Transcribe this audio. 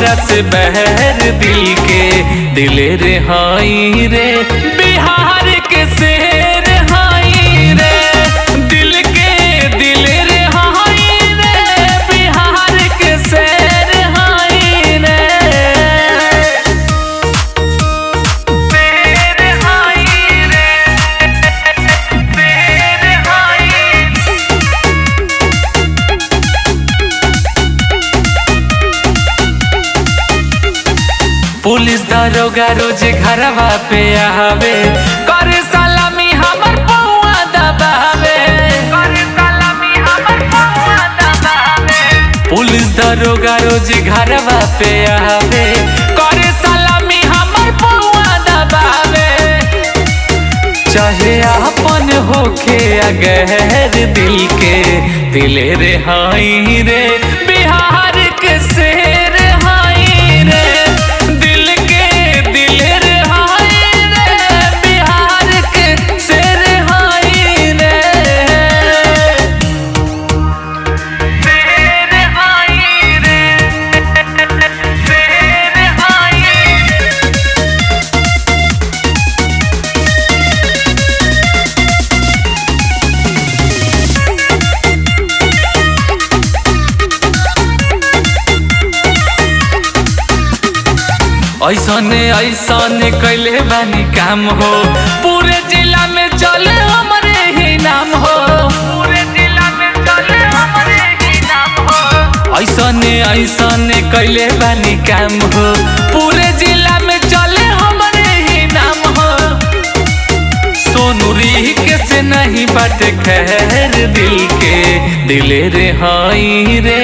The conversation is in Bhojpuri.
हमारा से बहर दिल के दिले रे हाई रे बिहार के शेर हाई रे दिल के दिले रे हाई रे बिहार के शेर हाई रे शेर हाई रे शेर हाई। पुलिस दरोगा रोज घरवा पे आवे करे सलामी हमर पौआ दबावे करे सलामी हमर पौआ दबावे। पुलिस दरोगा रोज घरवा पे आवे करे सलामी हमर पौआ दबावे चाहे अपन होखे या गैर दिल के दिले रे हाई रे बिहार के शेर हाई रे ऐसने ऐसने कैले बानी काम हो पूरे जिला में चले हमारे ही नाम हो पूरे जिला में चले हमारे ही नाम हो। ऐसने ऐसने कैले बानी काम हो पूरे जिला में चले हमारे ही नाम हो। सोनू के से नहीं बात खैर दिल के दिले रे हाई रे